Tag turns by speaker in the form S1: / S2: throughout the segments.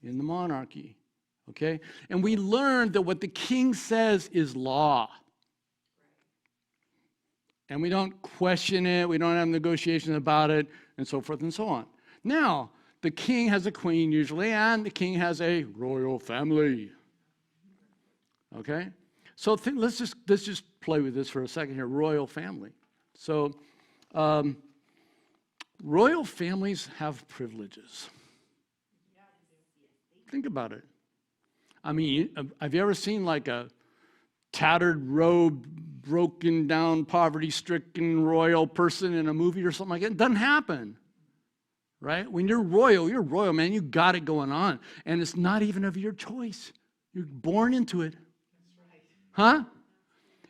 S1: in the monarchy. Okay? And we learned that what the king says is law. And we don't question it, we don't have negotiations about it, and so forth and so on. Now, the king has a queen usually, and the king has a royal family. Okay? So let's just play with this for a second here, royal family. So, royal families have privileges. Think about it. I mean, have you ever seen like a tattered robe, broken down, poverty-stricken royal person in a movie or something like that? It doesn't happen, right? When you're royal, man. You got it going on. And it's not even of your choice. You're born into it. That's right. Huh?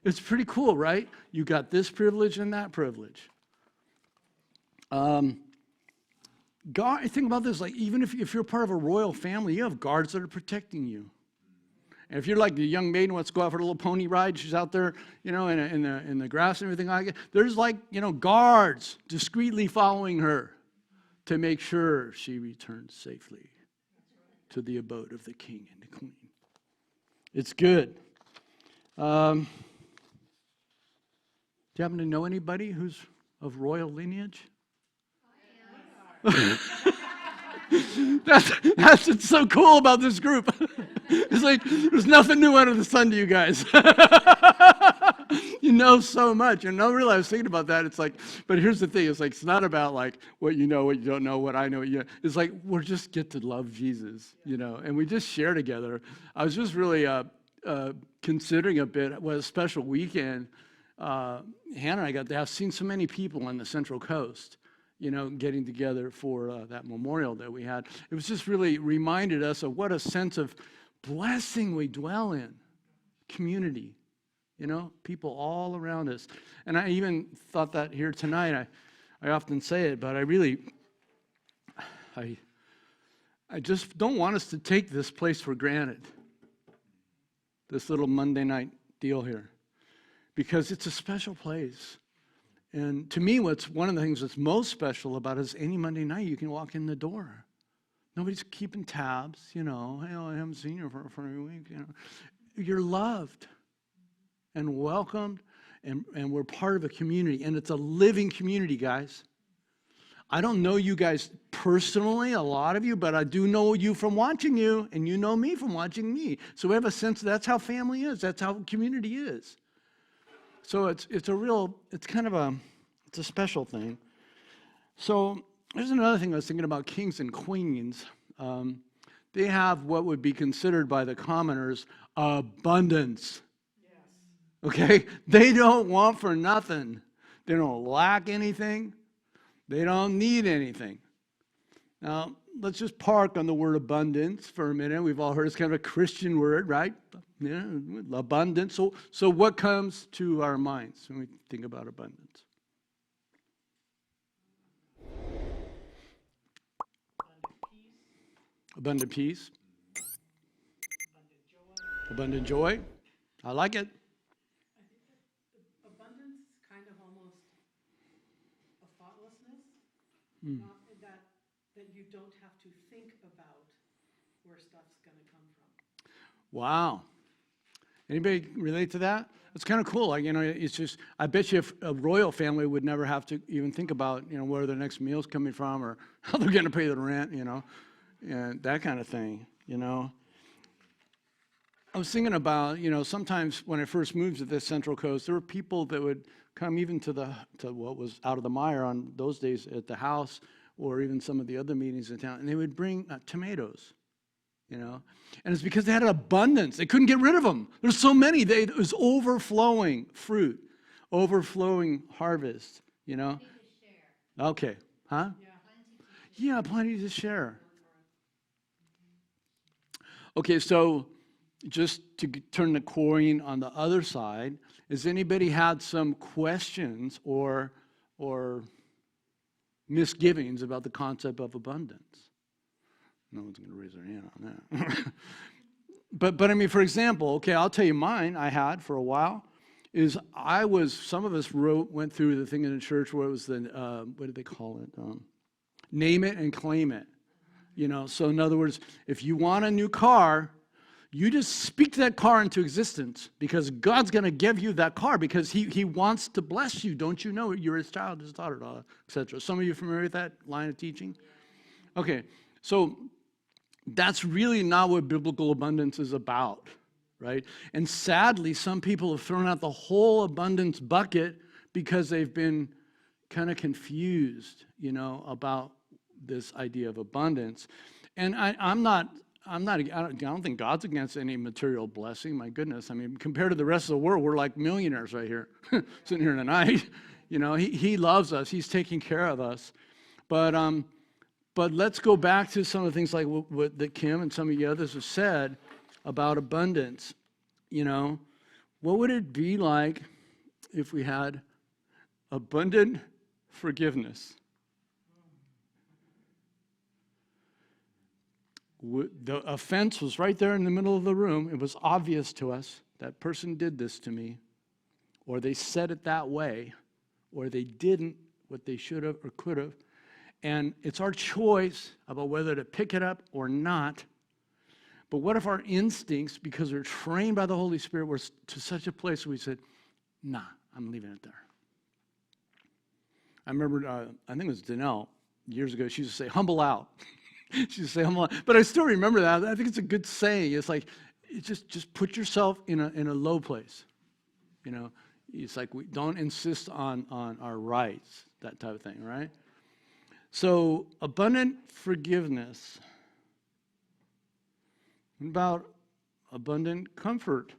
S1: It's pretty cool, right? You got this privilege and that privilege. God, think about this, like even if you're part of a royal family, you have guards that are protecting you. And if you're like the young maiden who wants to go out for a little pony ride, she's out there, in the grass and everything like that. There's guards discreetly following her to make sure she returns safely to the abode of the king and the queen. It's good. Do you happen to know anybody who's of royal lineage? That's what's so cool about this group. It's like there's nothing new under the sun to you guys. You know so much. And really, I was thinking about that. It's like, but here's the thing. It's like, it's not about like what you know, what you don't know, what I know. What you know. It's like we're just get to love Jesus, and we just share together. I was just really considering a bit what a special weekend. Hannah and I got to have seen so many people on the Central Coast, getting together for that memorial that we had. It was just really reminded us of what a sense of blessing we dwell in. Community, people all around us. And I even thought that here tonight. I often say it, but I just don't want us to take this place for granted. This little Monday night deal here. Because it's a special place. And to me, one of the things that's most special about it is any Monday night you can walk in the door. Nobody's keeping tabs, hey, I haven't seen you for a week. You're loved and welcomed, and we're part of a community, and it's a living community, guys. I don't know you guys personally, a lot of you, but I do know you from watching you, and you know me from watching me. So we have a sense that's how family is. That's how community is. So it's a special thing. So there's another thing I was thinking about kings and queens. They have what would be considered by the commoners abundance. Yes. Okay? They don't want for nothing. They don't lack anything. They don't need anything. Now, let's just park on the word abundance for a minute. We've all heard it's kind of a Christian word, right? Yeah, abundance. So what comes to our minds when we think about abundance? Abundant peace. Abundant joy. I like it.
S2: I think that abundance is kind of almost a thoughtlessness, that you don't have to think about where stuff's going to come from.
S1: Wow. Anybody relate to that? It's kind of cool. Like, it's just, I bet you if a royal family would never have to even think about, where their next meal's coming from or how they're going to pay the rent, and that kind of thing, I was thinking about, sometimes when I first moved to the Central Coast, there were people that would come even to what was out of the mire on those days at the house or even some of the other meetings in town, and they would bring tomatoes. And it's because they had an abundance. They couldn't get rid of them. There's so many. It was overflowing fruit, overflowing harvest,
S3: Plenty to share.
S1: Okay. Huh? Yeah, plenty to share. Okay, so just to turn the coin on the other side, has anybody had some questions or misgivings about the concept of abundance? No one's going to raise their hand on that. But I mean, for example, okay, I'll tell you mine I had for a while, is some of us went through the thing in the church where it was what did they call it? Name it and claim it. So in other words, if you want a new car, you just speak that car into existence because God's going to give you that car because he wants to bless you. Don't you know? You're his child, his daughter, etc. Some of you are familiar with that line of teaching? Okay, so that's really not what biblical abundance is about, right? And sadly, some people have thrown out the whole abundance bucket because they've been kind of confused, about this idea of abundance. And I don't think God's against any material blessing. My goodness. I mean, compared to the rest of the world, we're like millionaires right here, sitting here tonight. He loves us. He's taking care of us. But let's go back to some of the things like what that Kim and some of the others have said about abundance. What would it be like if we had abundant forgiveness? The offense was right there in the middle of the room. It was obvious to us that person did this to me, or they said it that way, or they didn't what they should have or could have. And it's our choice about whether to pick it up or not. But what if our instincts, because we're trained by the Holy Spirit, were to such a place where we said, nah, I'm leaving it there. I remember, I think it was Danelle, years ago, she used to say, humble out. She used to say, humble out. But I still remember that. I think it's a good saying. It's like, just put yourself in a low place. It's like we don't insist on our rights, that type of thing, right? So, abundant forgiveness. What about abundant comfort?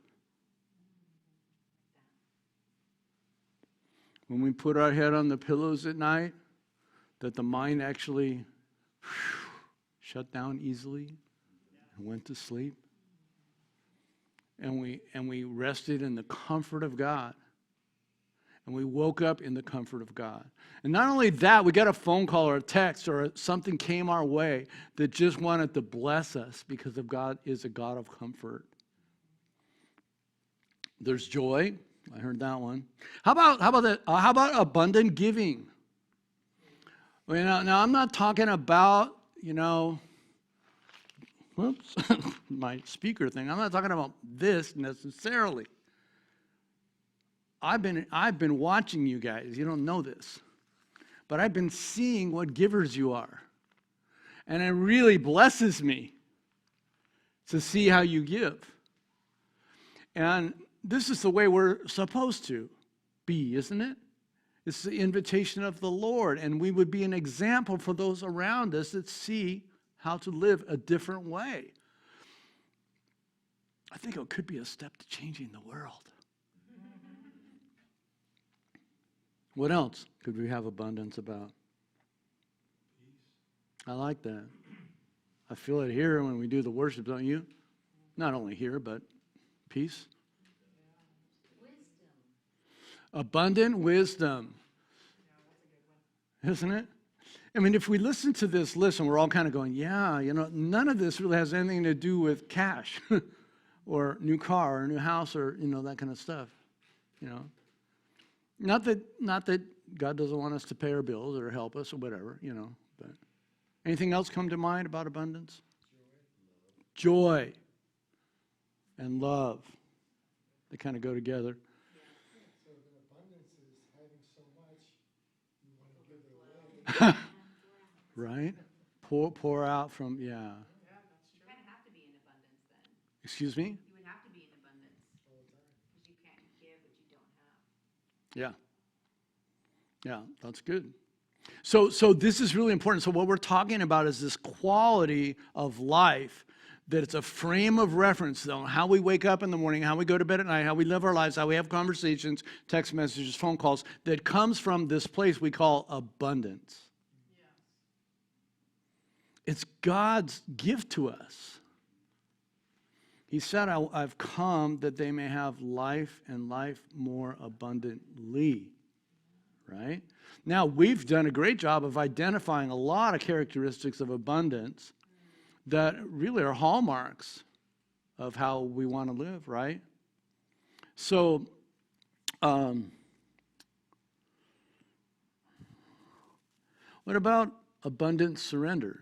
S1: When we put our head on the pillows at night, that the mind actually shut down easily and went to sleep. And we rested in the comfort of God. And we woke up in the comfort of God. And not only that, we got a phone call or a text or something came our way that just wanted to bless us because of God is a God of comfort. There's joy. I heard that one. How about abundant giving? Well, now I'm not talking about, whoops, my speaker thing. I'm not talking about this necessarily. I've been watching you guys. You don't know this. But I've been seeing what givers you are. And it really blesses me to see how you give. And this is the way we're supposed to be, isn't it? It's the invitation of the Lord. And we would be an example for those around us that see how to live a different way. I think it could be a step to changing the world. What else could we have abundance about? I like that. I feel it here when we do the worship, don't you? Not only here, but peace. Abundant wisdom. Isn't it? I mean, if we listen to this list and we're all kind of going, yeah, none of this really has anything to do with cash or new car or new house or, that kind of stuff, Not that God doesn't want us to pay our bills or help us or whatever, but anything else come to mind about abundance? Joy and love. They kind of go together.
S4: So the abundance is having so much, you want to give it away.
S1: Right? Pour out from, yeah.
S2: Yeah, that's true.
S3: You kind of have to be in abundance then.
S1: Excuse me?
S3: You would have to be in abundance because you can't give what you don't have.
S1: Yeah. Yeah, that's good. So this is really important. So what we're talking about is this quality of life, that it's a frame of reference on how we wake up in the morning, how we go to bed at night, how we live our lives, how we have conversations, text messages, phone calls, that comes from this place we call abundance.
S2: Yes.
S1: It's God's gift to us. He said, I've come that they may have life and life more abundantly. Right? Now, we've done a great job of identifying a lot of characteristics of abundance that really are hallmarks of how we want to live, right? So, what about abundant surrender?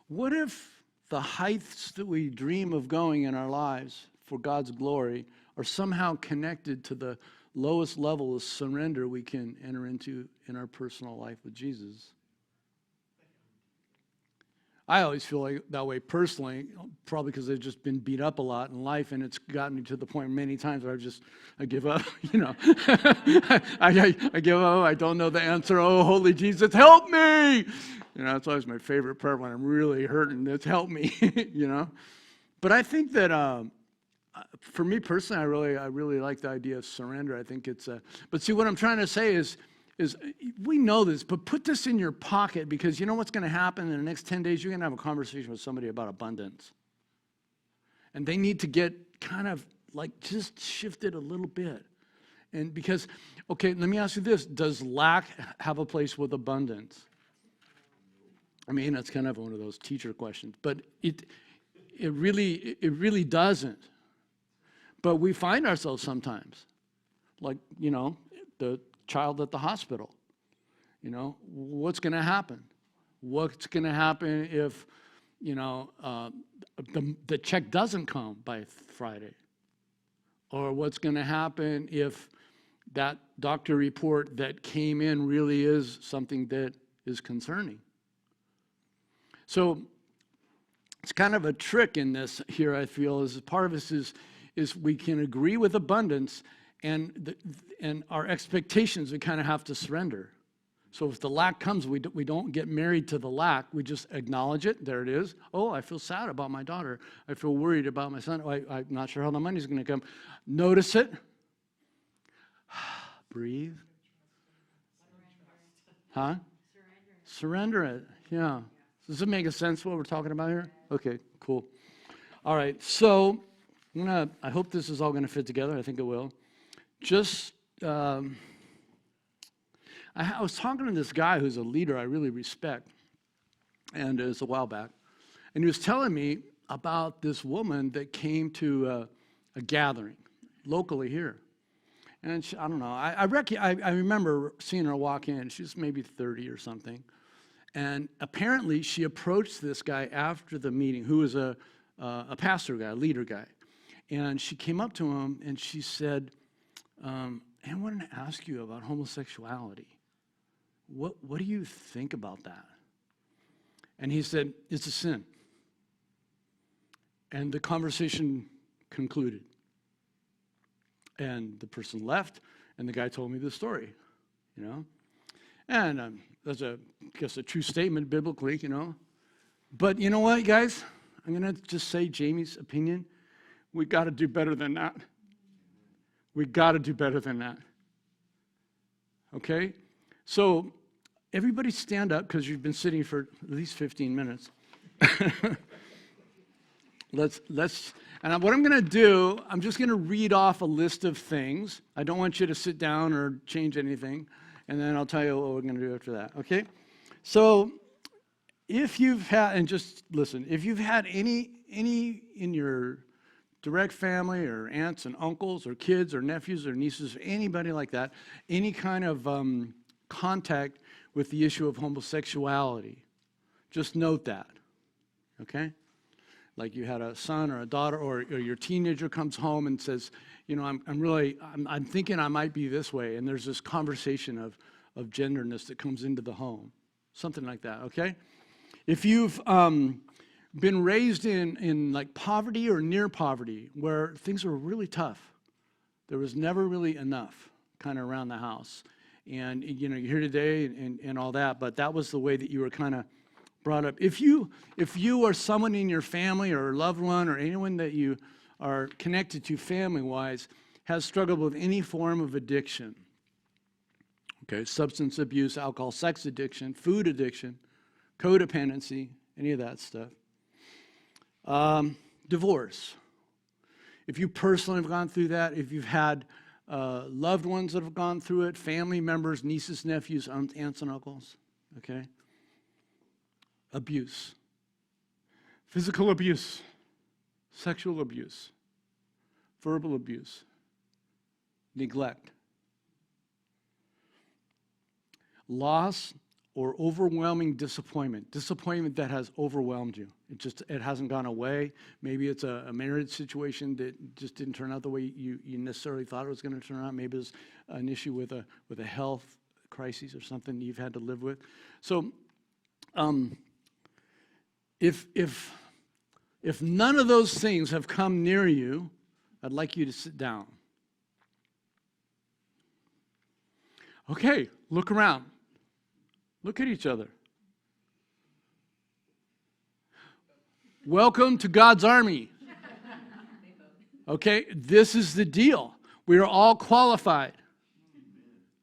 S1: What if the heights that we dream of going in our lives for God's glory are somehow connected to the lowest level of surrender we can enter into in our personal life with Jesus? I always feel like that way personally, probably because I've just been beat up a lot in life, and it's gotten me to the point many times where I give up, you know. I give up, I don't know the answer. Oh, holy Jesus, help me! You know, that's always my favorite prayer when I'm really hurting. It's help me, you know. But I think that for me personally, I really like the idea of surrender. I think it's but see, what I'm trying to say is we know this, but put this in your pocket, because you know what's going to happen in the next 10 days? You're going to have a conversation with somebody about abundance. And they need to get kind of like just shifted a little bit. And because, okay, let me ask you this. Does lack have a place with abundance? I mean, that's kind of one of those teacher questions, but it really doesn't. But we find ourselves sometimes, like, you know, the child at the hospital. You know, what's going to happen? What's going to happen if, you know, the check doesn't come by Friday? Or what's going to happen if that doctor report that came in really is something that is concerning? So it's kind of a trick in this here, I feel, is part of this is we can agree with abundance, and our expectations we kind of have to surrender. So if the lack comes, we don't get married to the lack. We just acknowledge it. There it is. Oh, I feel sad about my daughter. I feel worried about my son. Oh, I'm not sure how the money's going to come. Notice it. Breathe. Huh? Surrender it. Yeah. Does it make sense what we're talking about here? Okay, cool. All right, so I hope this is all going to fit together. I think it will. Just, I was talking to this guy who's a leader I really respect, and it was a while back, and he was telling me about this woman that came to a gathering locally here. And she, I don't know, I remember seeing her walk in. She's maybe 30 or something. And apparently she approached this guy after the meeting, who was a pastor guy, a leader guy. And she came up to him and she said, I wanted to ask you about homosexuality. What do you think about that? And he said, it's a sin. And the conversation concluded. And the person left, and the guy told me the story, you know. And that's I guess a true statement biblically, you know. But you know what, guys? I'm going to just say Jamie's opinion. We got to do better than that. We got to do better than that. Okay? So everybody stand up, because you've been sitting for at least 15 minutes. And what I'm going to do, I'm just going to read off a list of things. I don't want you to sit down or change anything, and then I'll tell you what we're going to do after that, okay? So if you've had, and just listen, if you've had any in your direct family or aunts and uncles or kids or nephews or nieces or anybody like that, any kind of contact with the issue of homosexuality, just note that, okay? Like you had a son or a daughter, or your teenager comes home and says, you know, I'm thinking I might be this way, and there's this conversation of genderness that comes into the home, something like that, okay? If you've been raised in like poverty or near poverty, where things were really tough, there was never really enough kind of around the house, and you know, you're here today and all that, but that was the way that you were kind of brought up. If you or someone in your family or loved one or anyone that you are connected to family-wise has struggled with any form of addiction, okay, substance abuse, alcohol, sex addiction, food addiction, codependency, any of that stuff. Divorce. If you personally have gone through that, if you've had loved ones that have gone through it, family members, nieces, nephews, aunts and uncles, okay? Abuse, physical abuse, sexual abuse, verbal abuse, neglect, loss or overwhelming disappointment. Disappointment that has overwhelmed you. It hasn't gone away. Maybe it's a marriage situation that just didn't turn out the way you necessarily thought it was going to turn out. Maybe it's an issue with a health crisis or something you've had to live with. So, if none of those things have come near you, I'd like you to sit down. Okay, look around. Look at each other. Welcome to God's army. Okay, this is the deal. We are all qualified.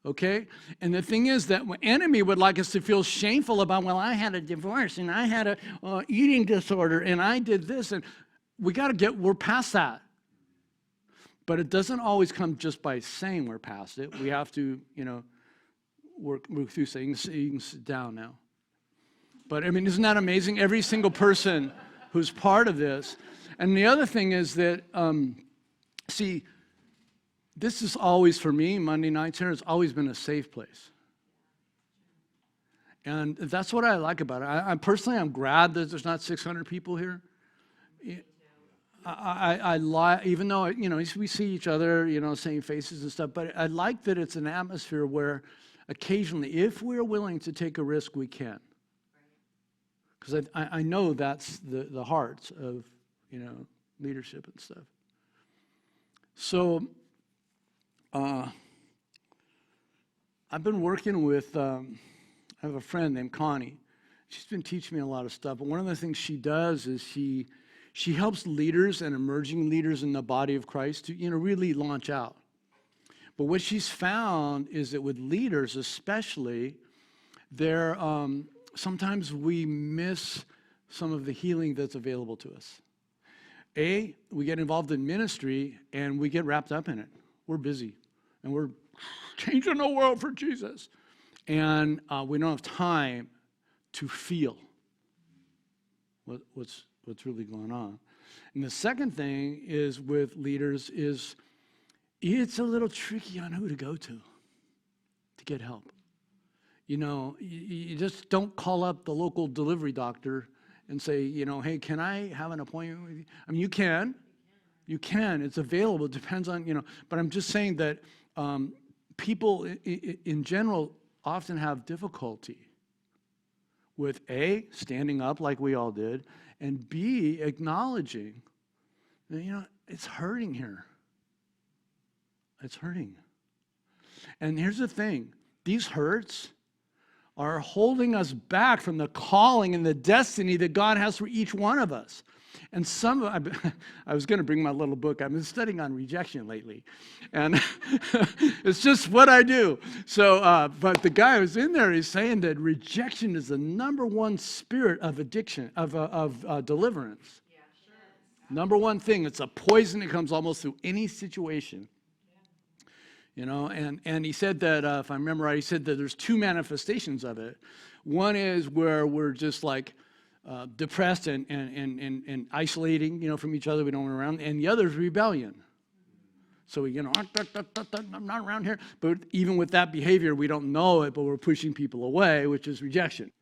S1: Okay? And the thing is that the enemy would like us to feel shameful about, well, I had a divorce and I had a eating disorder and I did this. And we're past that. But it doesn't always come just by saying we're past it. We have to, work through things. You can sit down now. But, I mean, isn't that amazing? Every single person who's part of this. And the other thing is that, this is always, for me, Monday nights here, it's always been a safe place. And that's what I like about it. I'm glad that there's not 600 people here. Even though, we see each other, same faces and stuff, but I like that it's an atmosphere where occasionally, if we're willing to take a risk, we can. Because I know that's the heart of, leadership and stuff. So, I've been working with, I have a friend named Connie. She's been teaching me a lot of stuff. But one of the things she does is she helps leaders and emerging leaders in the body of Christ to, really launch out. But what she's found is that with leaders especially, sometimes we miss some of the healing that's available to us. We get involved in ministry and we get wrapped up in it. We're busy and we're changing the world for Jesus. And we don't have time to feel what's really going on. And the second thing is with leaders is it's a little tricky on who to go to get help. You just don't call up the local delivery doctor and say, hey, can I have an appointment with you? I mean, you can. You can. It's available. It depends on, but I'm just saying that people in general often have difficulty with A, standing up like we all did, and B, acknowledging that, it's hurting here. It's hurting. And here's the thing. These hurts are holding us back from the calling and the destiny that God has for each one of us. And I was going to bring my little book. I've been studying on rejection lately. And it's just what I do. So, but the guy who's in there is saying that rejection is the number one spirit of addiction, of deliverance.
S3: Yeah, sure.
S1: Number one thing. It's a poison that comes almost through any situation. And he said that, if I remember right, he said that there's two manifestations of it. One is where we're just like depressed and isolating, from each other. We don't want around. And the other is rebellion. So, I'm not around here. But even with that behavior, we don't know it, but we're pushing people away, which is rejection.